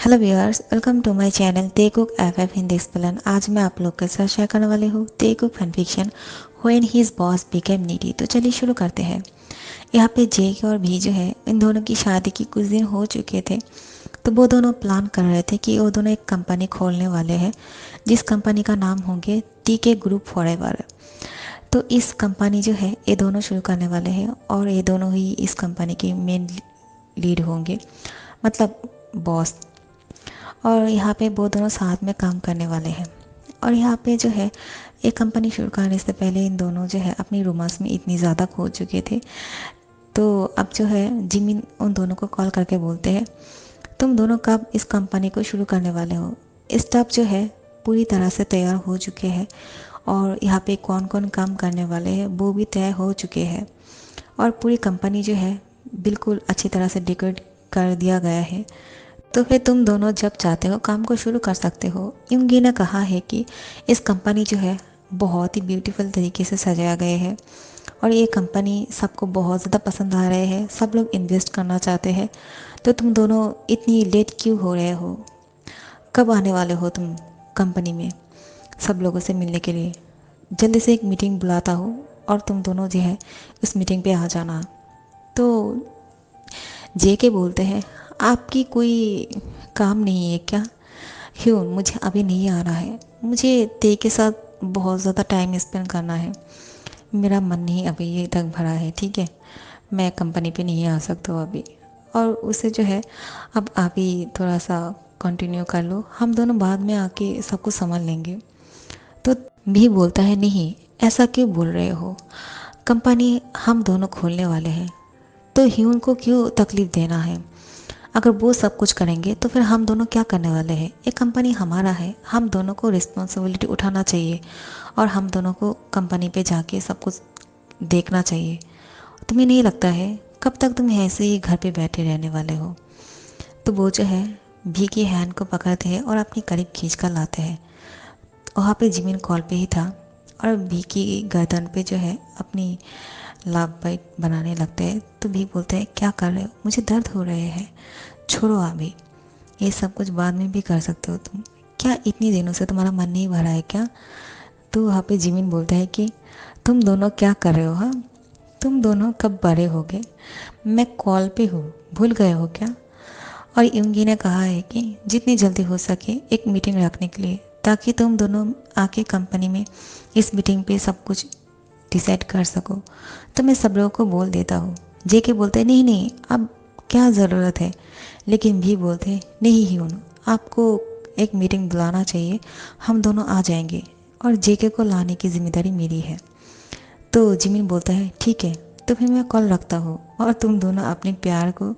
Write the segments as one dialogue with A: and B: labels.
A: Hello viewers, welcome to my channel Taekook FF Hindi explain. आज मैं आप लोग के साथ शेयर करने वाली हूँ Taekook fan fiction when his boss became needy. तो चलिए शुरू करते हैं। यहाँ पे जेक और भी जो है, इन दोनों की शादी की कुछ दिन हो चुके थे। तो वो दोनों प्लान कर रहे थे कि वो दोनों एक कंपनी खोलने वाले हैं, जिस कंपनी का नाम होंगे टीके ग्रुप फॉरएवर। तो इस कंपनी जो है ये दोनों शुरू करने वाले हैं और ये दोनों ही इस कंपनी के मेन लीड होंगे, मतलब बॉस। और यहाँ पे वो दोनों साथ में काम करने वाले हैं। और यहाँ पे जो है, ये कंपनी शुरू करने से पहले इन दोनों जो है अपनी रोमांस में इतनी ज़्यादा खो चुके थे। तो अब जो है जिमिन उन दोनों को कॉल करके बोलते हैं, तुम दोनों कब इस कंपनी को शुरू करने वाले हो। स्टाफ जो है पूरी तरह से तैयार हो चुके हैं और यहाँ पे कौन कौन काम करने वाले हैं वो भी तय हो चुके हैं। और पूरी कंपनी जो है बिल्कुल अच्छी तरह से डेकोरेट कर दिया गया है। तो फिर तुम दोनों जब चाहते हो काम को शुरू कर सकते हो। युंगी ने कहा है कि इस कंपनी जो है बहुत ही ब्यूटीफुल तरीके से सजाया गया है और ये कंपनी सबको बहुत ज़्यादा पसंद आ रहे हैं, सब लोग इन्वेस्ट करना चाहते हैं। तो तुम दोनों इतनी लेट क्यों हो रहे हो, कब आने वाले हो तुम कंपनी में सब लोगों से मिलने के लिए। जल्दी से एक मीटिंग बुलाता हूँ और तुम दोनों जो है उस मीटिंग पे आ जाना। तो जे के बोलते हैं, आपकी कोई काम नहीं है क्या ह्यून, मुझे अभी नहीं आ रहा है, मुझे ते के साथ बहुत ज़्यादा टाइम स्पेंड करना है, मेरा मन नहीं अभी ये तक भरा है, ठीक है, मैं कंपनी पे नहीं आ सकता हूँ अभी। और उसे जो है, अब आप ही थोड़ा सा कंटिन्यू कर लो, हम दोनों बाद में आके सब कुछ समझ लेंगे। तो भी बोलता है, नहीं ऐसा क्यों बोल रहे हो, कंपनी हम दोनों खोलने वाले हैं, तो ह्यून को क्यों तकलीफ़ देना है। अगर वो सब कुछ करेंगे तो फिर हम दोनों क्या करने वाले हैं। ये कंपनी हमारा है, हम दोनों को रिस्पॉन्सिबिलिटी उठाना चाहिए और हम दोनों को कंपनी पे जाके सब कुछ देखना चाहिए। तुम्हें नहीं लगता है कब तक तुम ऐसे ही घर पे बैठे रहने वाले हो। तो वो जो है भी की हैंड को पकड़ते हैं और अपनी करीब खींच कर लाते हैं। वहाँ पे जिमिन कॉल पे ही था और भी की गर्दन पे जो है अपनी लाभ बाइट बनाने लगते हैं। तो भी बोलते हैं, क्या कर रहे हो, मुझे दर्द हो रहे हैं, छोड़ो अभी, ये सब कुछ बाद में भी कर सकते हो तुम, क्या इतनी दिनों से तुम्हारा मन नहीं भरा है क्या। तो वहाँ पे जिमिन बोलता है कि तुम दोनों क्या कर रहे हो, हाँ तुम दोनों कब बड़े हो गए, मैं कॉल पे हूँ, भूल गए हो क्या। और युंगी ने कहा है कि जितनी जल्दी हो सके एक मीटिंग रखने के लिए, ताकि तुम दोनों आके कंपनी में इस मीटिंग पे सब कुछ डिसाइड कर सको। तो मैं सब लोगों को बोल देता हूँ। जे के बोलते हैं, नहीं नहीं अब क्या ज़रूरत है, लेकिन भी बोलते हैं, नहीं ह्यून आपको एक मीटिंग बुलाना चाहिए, हम दोनों आ जाएंगे और जेके को लाने की जिम्मेदारी मेरी है। तो जिमिन बोलता है, ठीक है, तो फिर मैं कॉल रखता हूँ और तुम दोनों अपने प्यार को,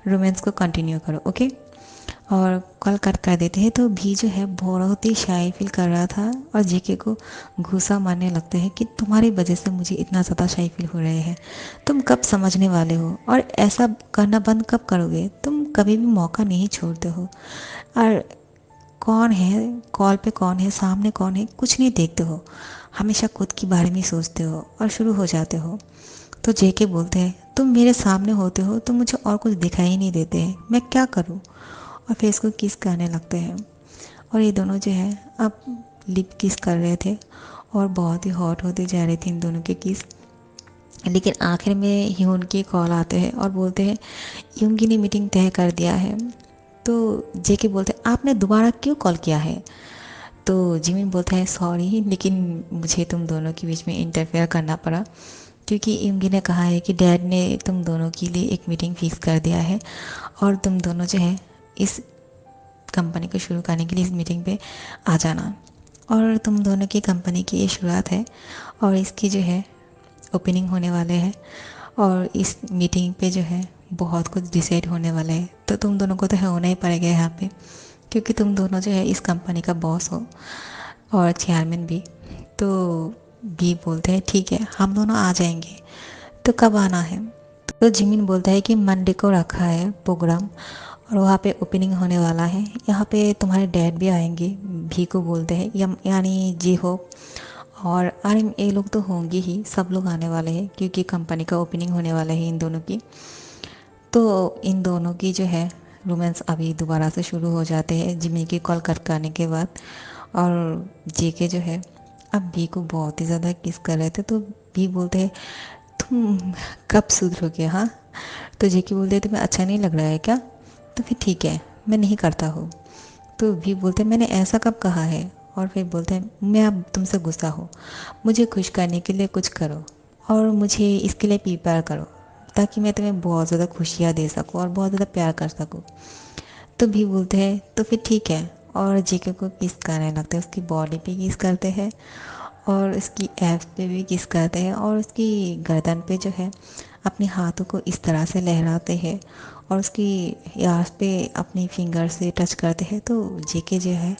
A: रोमांस को कंटिन्यू करो, ओके। और कॉल कट कर देते हैं। तो भी जो है बहुत ही शाय फील कर रहा था और जेके को घूसा मारने लगते हैं कि तुम्हारी वजह से मुझे इतना ज़्यादा शाय फील हो रहे हैं, तुम कब समझने वाले हो और ऐसा करना बंद कब करोगे, तुम कभी भी मौका नहीं छोड़ते हो। और कौन है कॉल पे, कौन है सामने, कौन है कुछ नहीं देखते हो, हमेशा खुद के बारे में सोचते हो और शुरू हो जाते हो। तो जेके बोलते हैं, तुम मेरे सामने होते हो तो मुझे और कुछ दिखाई नहीं देते हैं, मैं क्या करूँ। और फिर इसको किस करने लगते हैं और ये दोनों जो है अब लिप किस कर रहे थे और बहुत ही हॉट होते जा रहे थे इन दोनों के किस। लेकिन आखिर में ह्यून की कॉल आते हैं और बोलते हैं, युंगी ने मीटिंग तय कर दिया है। तो जेके बोलते हैं, आपने दोबारा क्यों कॉल किया है। तो जिमिन बोलता है, सॉरी लेकिन मुझे तुम दोनों के बीच में इंटरफेयर करना पड़ा, क्योंकि युंगी ने कहा है कि डैड ने तुम दोनों के लिए एक मीटिंग फिक्स कर दिया है और तुम दोनों जो है इस कंपनी को शुरू करने के लिए इस मीटिंग पे आ जाना। और तुम दोनों की कंपनी की ये शुरुआत है और इसकी जो है ओपनिंग होने वाले हैं और इस मीटिंग पे जो है बहुत कुछ डिसाइड होने वाला है। तो तुम दोनों को तो है होना ही पड़ेगा यहाँ पे, क्योंकि तुम दोनों जो है इस कंपनी का बॉस हो और चेयरमैन भी। तो भी बोलते हैं, ठीक है हम दोनों आ जाएंगे, तो कब आना है। तो जिमिन बोलता है कि मंडे को रखा है प्रोग्राम और वहाँ पे ओपनिंग होने वाला है, यहाँ पे तुम्हारे डैड भी आएंगे, भी को बोलते हैं, यानी जी होप और आर्यन, ये लोग तो होंगे ही, सब लोग आने वाले हैं क्योंकि कंपनी का ओपनिंग होने वाला है इन दोनों की। तो इन दोनों की जो है रोमांस अभी दोबारा से शुरू हो जाते हैं जिमी की कॉल कट करने के बाद। और जेके जो है अब बी को बहुत ही ज़्यादा किस कर रहे थे, तो बी बोलते हैं तुम कब सुधरोगे हाँ। तो जेके बोलते हैं तुम्हें अच्छा नहीं लग रहा है क्या, तो फिर ठीक है मैं नहीं करता हूँ। तो भी बोलते हैं मैंने ऐसा कब कहा है। और फिर बोलते हैं मैं अब तुमसे गुस्सा हूँ, मुझे खुश करने के लिए कुछ करो और मुझे इसके लिए प्रिपेयर करो ताकि मैं तुम्हें बहुत ज़्यादा खुशियाँ दे सकूँ और बहुत ज़्यादा प्यार कर सकूँ। तो भी बोलते हैं तो फिर ठीक है, और जेके को किस करने लगते हैं, उसकी बॉडी पे किस करते हैं और उसकी एब्स पे भी किस करते हैं और उसकी गर्दन पे जो है अपने हाथों को इस तरह से लहराते हैं और उसकी यार्स पे अपनी फिंगर से टच करते हैं। तो जेके जो है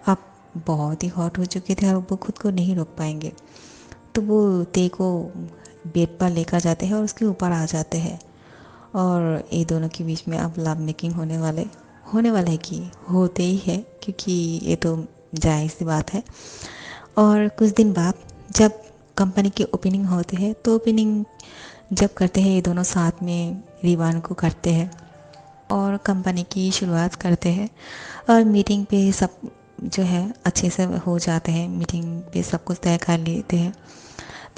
A: अब बहुत ही हॉट हो चुके थे और वो खुद को नहीं रोक पाएंगे। तो वो ते को बेड पर लेकर जाते हैं और उसके ऊपर आ जाते हैं और ये दोनों के बीच में अब लव मेकिंग होने वाला है कि होते ही है, क्योंकि ये तो जाहिर सी बात है। और कुछ दिन बाद जब कंपनी की ओपनिंग होती है तो ओपनिंग जब करते हैं ये दोनों साथ में रिवान को करते हैं और कंपनी की शुरुआत करते हैं। और मीटिंग पे सब जो है अच्छे से हो जाते हैं, मीटिंग पे सब कुछ तय कर लेते हैं।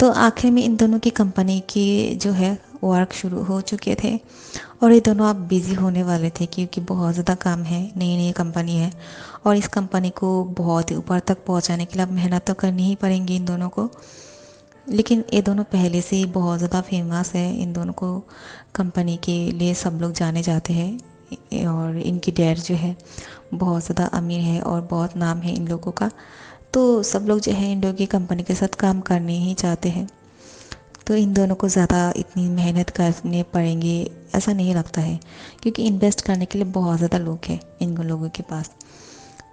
A: तो आखिर में इन दोनों की कंपनी की जो है वर्क शुरू हो चुके थे और ये दोनों अब बिज़ी होने वाले थे क्योंकि बहुत ज़्यादा काम है, नई नई कंपनी है और इस कंपनी को बहुत ही ऊपर तक पहुंचाने के लिए अब मेहनत तो करनी ही पड़ेंगी इन दोनों को। लेकिन ये दोनों पहले से ही बहुत ज़्यादा फेमस है, इन दोनों को कंपनी के लिए सब लोग जाने जाते हैं और इनकी डैड जो है बहुत ज़्यादा अमीर है और बहुत नाम है इन लोगों का। तो सब लोग जो है इन लोगों की कंपनी के साथ काम करने ही चाहते हैं। तो इन दोनों को ज़्यादा इतनी मेहनत करने पड़ेंगे ऐसा नहीं लगता है, क्योंकि इन्वेस्ट करने के लिए बहुत ज़्यादा लोग हैं इन लोगों के पास।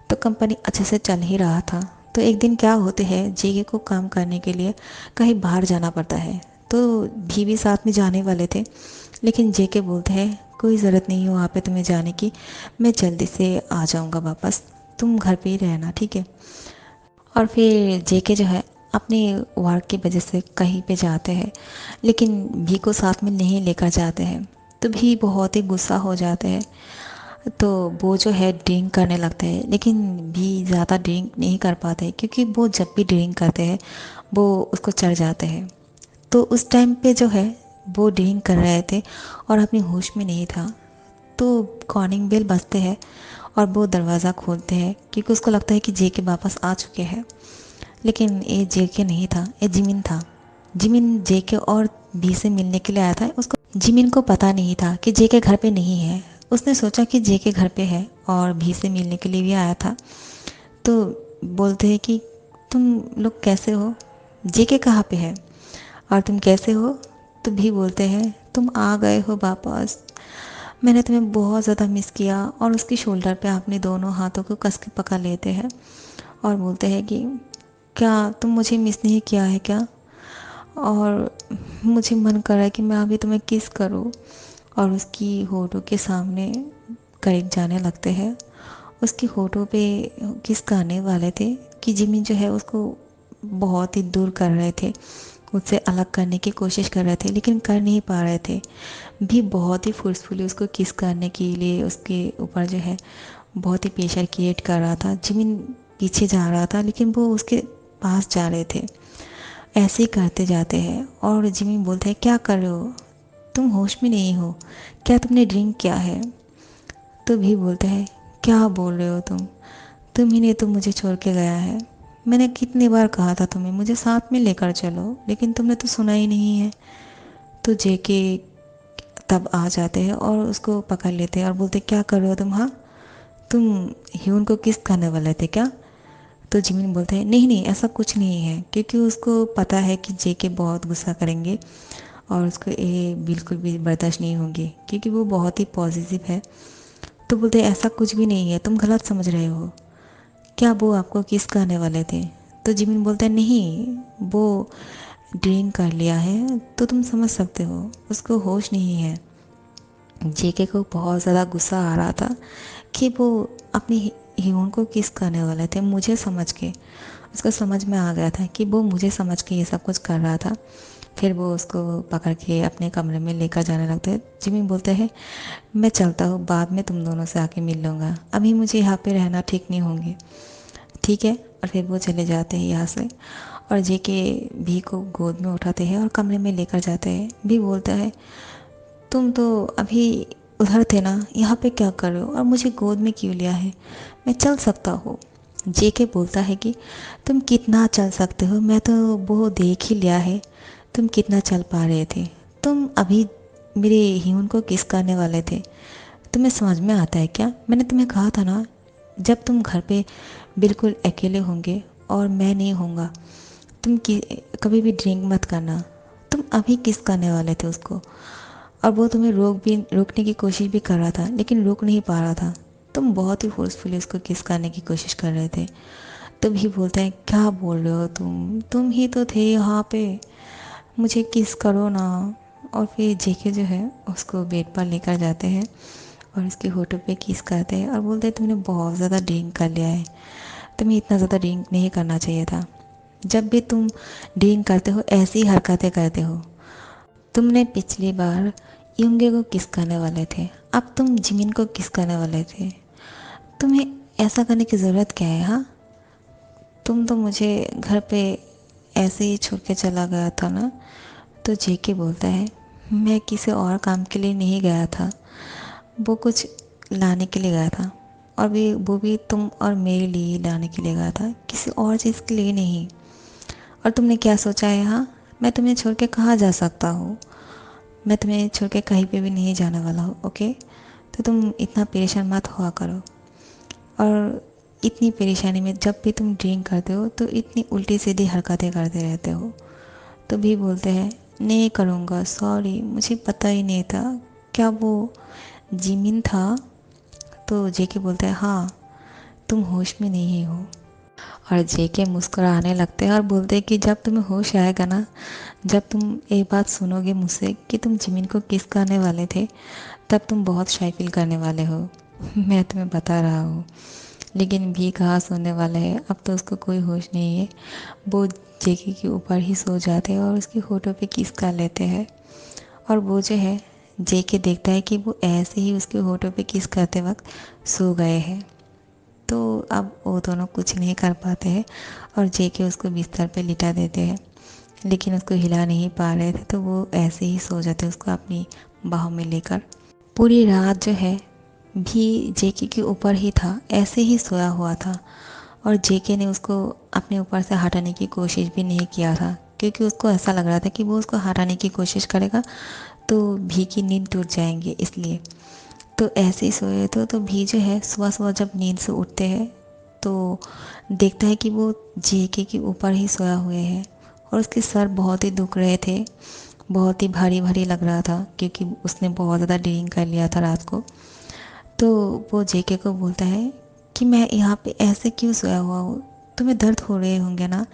A: तो कंपनी अच्छे से चल ही रहा था। तो एक दिन क्या होते हैं, जेके को काम करने के लिए कहीं बाहर जाना पड़ता है। तो भी साथ में जाने वाले थे, लेकिन जेके बोलते हैं कोई ज़रूरत नहीं है वहाँ पे तुम्हें जाने की, मैं जल्दी से आ जाऊँगा वापस, तुम घर पे ही रहना ठीक है। और फिर जेके जो है अपने वर्क की वजह से कहीं पे जाते हैं, लेकिन भी को साथ में नहीं लेकर जाते हैं। तो भी बहुत ही गुस्सा हो जाते हैं, तो वो जो है ड्रिंक करने लगते हैं, लेकिन भी ज़्यादा ड्रिंक नहीं कर पाते क्योंकि वो जब भी ड्रिंक करते हैं वो उसको चढ़ जाते हैं। तो उस टाइम पे जो है वो ड्रिंक कर रहे थे और अपनी होश में नहीं था। तो कॉलिंग बेल बजते हैं और वो दरवाज़ा खोलते हैं क्योंकि उसको लगता है कि जेके वापस आ चुके हैं। लेकिन ये जेके नहीं था, ये जिमिन था। जिमिन जेके और भी से मिलने के लिए आया था। उसको जिमिन को पता नहीं था कि जेके घर पे नहीं है। उसने सोचा कि जेके घर पे है और भी से मिलने के लिए भी आया था। तो बोलते हैं कि तुम लोग कैसे हो, जेके कहाँ पे है और तुम कैसे हो। तो भी बोलते हैं तुम आ गए हो वापस, मैंने तुम्हें बहुत ज़्यादा मिस किया। और उसकी शोल्डर पे अपने दोनों हाथों को कस के पकड़ लेते हैं और बोलते हैं कि क्या तुम मुझे मिस नहीं किया है क्या, और मुझे मन कर रहा है कि मैं अभी तुम्हें किस करूं। और उसकी होठों के सामने करीब जाने लगते हैं, उसकी होठों पे किस करने वाले थे कि जिमी जो है उसको बहुत ही दूर कर रहे थे, उससे अलग करने की कोशिश कर रहे थे लेकिन कर नहीं पा रहे थे। भी बहुत ही फोर्सफुली उसको किस करने के लिए उसके ऊपर जो है बहुत ही प्रेशर क्रिएट कर रहा था। जिमिन पीछे जा रहा था लेकिन वो उसके पास जा रहे थे। ऐसे ही करते जाते हैं और जिमिन बोलते हैं क्या कर रहे हो, तुम होश में नहीं हो क्या, तुमने ड्रिंक किया है। तो भी बोलते हैं क्या बोल रहे हो तुम ही ने तो मुझे छोड़ के गया है, मैंने कितनी बार कहा था तुम्हें मुझे साथ में लेकर चलो लेकिन तुमने तो सुना ही नहीं है। तो जेके तब आ जाते हैं और उसको पकड़ लेते हैं और बोलते क्या कर रहे हो तुम, हाँ तुम ह्यून को किस करने वाले थे क्या। तो जिमिन बोलते हैं नहीं नहीं ऐसा कुछ नहीं है, क्योंकि उसको पता है कि जेके बहुत गुस्सा करेंगे और उसको ये बिल्कुल भी बर्दाश्त नहीं होंगे क्योंकि वो बहुत ही पॉजिटिव है। तो बोलते हैं ऐसा कुछ भी नहीं है, तुम गलत समझ रहे हो, क्या वो आपको किस करने वाले थे। तो जिमिन बोलता है नहीं वो ड्रिंक कर लिया है तो तुम समझ सकते हो, उसको होश नहीं है। जेके को बहुत ज़्यादा गुस्सा आ रहा था कि वो अपनी ह्यून को किस करने वाले थे मुझे समझ के। उसको समझ में आ गया था कि वो मुझे समझ के ये सब कुछ कर रहा था। फिर वो उसको पकड़ के अपने कमरे में लेकर जाने लगते हैं। जिमी बोलते हैं मैं चलता हूँ, बाद में तुम दोनों से आके मिल लूँगा, अभी मुझे यहाँ पे रहना ठीक नहीं होंगे, ठीक है। और फिर वो चले जाते हैं यहाँ से और जेके भी को गोद में उठाते हैं और कमरे में लेकर जाते हैं। भी बोलता है तुम तो अभी उधर थे ना, यहाँ पे क्या कर रहे हो और मुझे गोद में क्यों लिया है, मैं चल सकता हूँ। जेके बोलता है कि तुम कितना चल सकते हो, मैं तो वो देख ही लिया है तुम कितना चल पा रहे थे। तुम अभी मेरे ह्यून को किस करने वाले थे, तुम्हें समझ में आता है क्या? मैंने तुम्हें कहा था ना जब तुम घर पे बिल्कुल अकेले होंगे और मैं नहीं होऊंगा, तुम कभी भी ड्रिंक मत करना। तुम अभी किस करने वाले थे उसको और वो तुम्हें रोकने की कोशिश भी कर रहा था लेकिन रोक नहीं पा रहा था। तुम बहुत ही फोर्सफुली उसको किस करने की कोशिश कर रहे थे। तो भी बोलते हैं क्या बोल रहे हो तुम ही तो थे यहाँ पे, मुझे किस करो ना। और फिर जेके जो है उसको बेड पर लेकर जाते हैं और उसके होठों पे किस करते हैं और बोलते हैं तुमने बहुत ज़्यादा ड्रिंक कर लिया है, तुम्हें इतना ज़्यादा ड्रिंक नहीं करना चाहिए था। जब भी तुम ड्रिंक करते हो ऐसी हरकतें करते हो। तुमने पिछली बार युंगे को किस करने वाले थे, अब तुम जिमिन को किस करने वाले थे। तुम्हें ऐसा करने की ज़रूरत क्या है? हाँ, तुम तो मुझे घर पे ऐसे ही छोड़ के चला गया था ना। तो जेके बोलता है मैं किसी और काम के लिए नहीं गया था, वो कुछ लाने के लिए गया था और वो भी तुम और मेरे लिए लाने के लिए गया था, किसी और चीज़ के लिए नहीं। और तुमने क्या सोचा है? हाँ, मैं तुम्हें छोड़ के कहाँ जा सकता हूँ, मैं तुम्हें छोड़ के कहीं पे भी नहीं जाने वाला हूँ, ओके। तो तुम इतना परेशान मत हुआ करो। और इतनी परेशानी में जब भी तुम ड्रिंक करते हो तो इतनी उल्टी सीधी हरकतें करते रहते हो। तो भी बोलते हैं नहीं करूँगा, सॉरी, मुझे पता ही नहीं था, क्या वो जिमिन था? तो जेके बोलते हैं हाँ, तुम होश में नहीं हो। और जेके मुस्कुराने लगते हैं और बोलते हैं कि जब तुम्हें होश आएगा ना, जब तुम एक बात सुनोगे मुझसे कि तुम जिमिन को किस करने वाले थे, तब तुम बहुत शाय फील करने वाले हो। मैं तुम्हें बता रहा हूँ। लेकिन भी कहाँ सोने वाला है, अब तो उसको कोई होश नहीं है। वो जेके के ऊपर ही सो जाते हैं और उसके होठों पे किस कर लेते हैं। और वो जो है जेके देखता है कि वो ऐसे ही उसके होठों पे किस करते वक्त सो गए हैं। तो अब वो दोनों कुछ नहीं कर पाते हैं और जेके उसको बिस्तर पे लिटा देते हैं, लेकिन उसको हिला नहीं पा रहे थे तो वो ऐसे ही सो जाते उसको अपनी बाहों में लेकर। पूरी रात जो है भी जेके के ऊपर ही था, ऐसे ही सोया हुआ था और जेके ने उसको अपने ऊपर से हटाने की कोशिश भी नहीं किया था, क्योंकि उसको ऐसा लग रहा था कि वो उसको हटाने की कोशिश करेगा तो भी की नींद टूट जाएंगे, इसलिए। तो ऐसे ही सोए तो भी जो है सुबह सुबह जब नींद से उठते हैं तो देखता है कि वो जेके के ऊपर ही सोया हुए हैं और उसके सर बहुत ही दुख रहे थे, बहुत ही भारी भारी लग रहा था क्योंकि उसने बहुत ज़्यादा ड्रिंक कर लिया था रात को। तो वो जेके को बोलता है कि मैं यहाँ पे ऐसे क्यों सोया हुआ हूँ, तुम्हें दर्द हो रहे होंगे ना।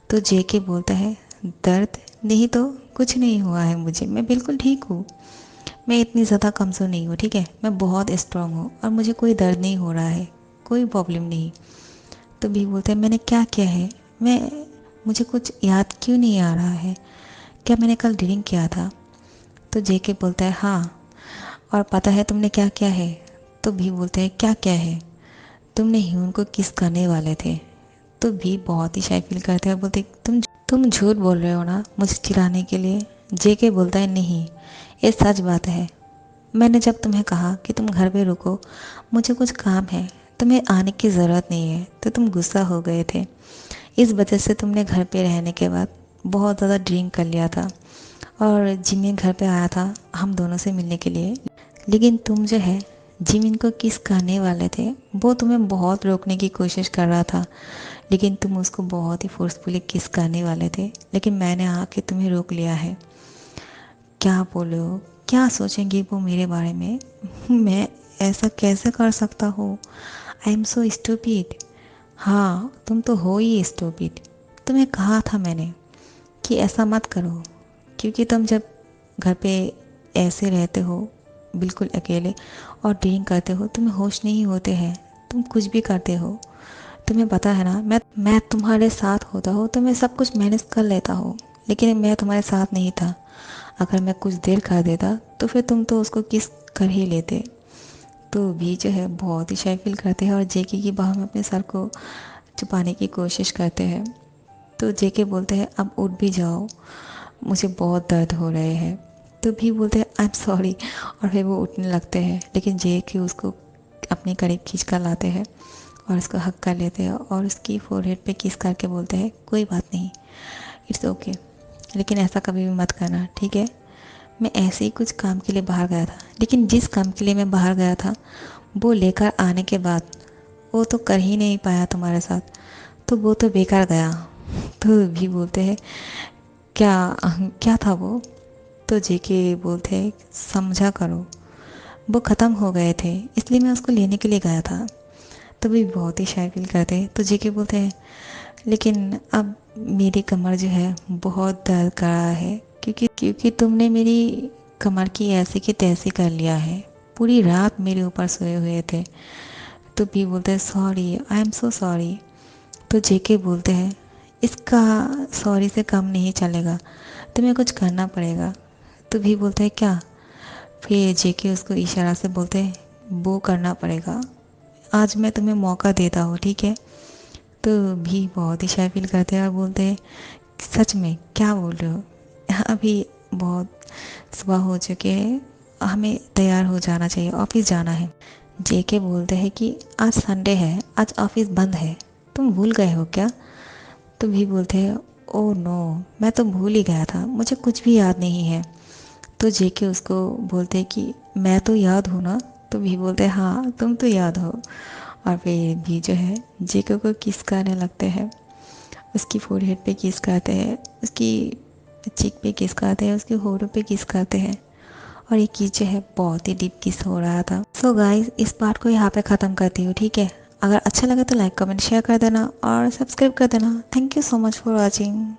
A: तो जेके बोलता है दर्द नहीं तो कुछ नहीं हुआ है मुझे, मैं बिल्कुल ठीक हूँ, मैं इतनी ज़्यादा कमज़ोर नहीं हूँ, ठीक है, मैं बहुत स्ट्रांग हूँ और मुझे कोई दर्द नहीं हो रहा है, कोई प्रॉब्लम नहीं। तो भी बोलता है मैंने क्या किया है, मुझे कुछ याद क्यों नहीं आ रहा है, क्या मैंने कल ड्रिंक किया था? तो जेके बोलता है हाँ, और पता है तुमने क्या किया है? तो भी बोलते हैं क्या क्या है? तुमने ह्यून को किस करने वाले थे। तो भी बहुत ही शाय फील करते हैं, बोलते तुम झूठ बोल रहे हो ना मुझे चिढ़ाने के लिए। जेके बोलता है नहीं, ये सच बात है, मैंने जब तुम्हें कहा कि तुम घर पे रुको, मुझे कुछ काम है, तुम्हें आने की ज़रूरत नहीं है, तो तुम गुस्सा हो गए थे, इस वजह से तुमने घर पे रहने के बाद बहुत ज़्यादा ड्रिंक कर लिया था और जिमिन घर पे आया था हम दोनों से मिलने के लिए। लेकिन तुम जो है जिमिन को किस करने वाले थे, वो तुम्हें बहुत रोकने की कोशिश कर रहा था, लेकिन तुम उसको बहुत ही फोर्सफुली किस करने वाले थे, लेकिन मैंने आके तुम्हें रोक लिया है। क्या बोलो, क्या सोचेंगे वो मेरे बारे में? मैं ऐसा कैसे कर सकता हूँ? I am so stupid. हाँ, तुम तो हो ही स्टूपिड। तुम्हें कहा था मैंने कि ऐसा मत करो, क्योंकि तुम जब घर पे ऐसे रहते हो बिल्कुल अकेले और ड्रिंक करते हो, तुम्हें होश नहीं होते हैं, तुम कुछ भी करते हो। तुम्हें पता है ना, मैं तुम्हारे साथ होता हूँ तो मैं सब कुछ मैनेज कर लेता हूँ, लेकिन मैं तुम्हारे साथ नहीं था। अगर मैं कुछ देर खा देता तो फिर तुम तो उसको किस कर ही लेते। तो भी जो है बहुत ही शाय फील करते हैं और जेके की बाहों में अपने सर को छुपाने की कोशिश करते हैं। तो जेके बोलते हैं अब उठ भी जाओ, मुझे बहुत दर्द हो रहे हैं। तो भी बोलते हैं आई एम सॉरी, और फिर वो उठने लगते हैं। लेकिन जेके उसको अपने करीब खींच कर लाते हैं और उसको हक कर लेते हैं और उसकी फोरहेड पे किस करके बोलते हैं कोई बात नहीं, इट्स ओके, लेकिन ऐसा कभी भी मत करना, ठीक है। मैं ऐसे ही कुछ काम के लिए बाहर गया था, लेकिन जिस काम के लिए मैं बाहर गया था वो लेकर आने के बाद वो तो कर ही नहीं पाया तुम्हारे साथ, तो वो तो बेकार गया। तो भी बोलते हैं क्या क्या था वो। तो जेके बोलते हैं समझा करो, वो ख़त्म हो गए थे इसलिए मैं उसको लेने के लिए गया था। तो भी बहुत ही शाय फील करते हैं। तो जेके बोलते हैं लेकिन अब मेरी कमर जो है बहुत दर्द कर रहा है, क्योंकि तुमने मेरी कमर की ऐसी की तैसी कर लिया है, पूरी रात मेरे ऊपर सोए हुए थे। तो भी बोलते हैं sorry, I am so sorry. तो जेके बोलते हैं इसका सॉरी से कम नहीं चलेगा, तुम्हें कुछ करना पड़ेगा। तो भी बोलते हैं क्या। फिर जेके उसको इशारा से बोलते हैं वो करना पड़ेगा, आज मैं तुम्हें मौका देता हूँ, ठीक है। तो भी बहुत ही शाय फील करते हैं और बोलते हैं सच में क्या बोल रहे हो, अभी बहुत सुबह हो चुके हैं, हमें तैयार हो जाना चाहिए, ऑफिस जाना है। जेके बोलते हैं कि आज संडे है, आज ऑफिस बंद है, तुम भूल गए हो क्या। तो भी बोलते हैं ओह नो, मैं तो भूल ही गया था, मुझे कुछ भी याद नहीं है। तो जेके उसको बोलते हैं कि मैं तो याद हूँ ना। तो भी बोलते हैं हाँ तुम तो याद हो। और फिर भी जो है जेके को किस करने लगते हैं, उसकी फोरहेड पे किस करते हैं, उसकी चीक पे किस करते हैं, उसके होठों पे किस करते हैं। और ये किस जो है बहुत ही डीप किस हो रहा था। सो गाइस इस पार्ट को यहाँ पे ख़त्म करती हूँ, ठीक है। अगर अच्छा लगे तो लाइक कमेंट शेयर कर देना और सब्सक्राइब कर देना। Thank you so much for watching.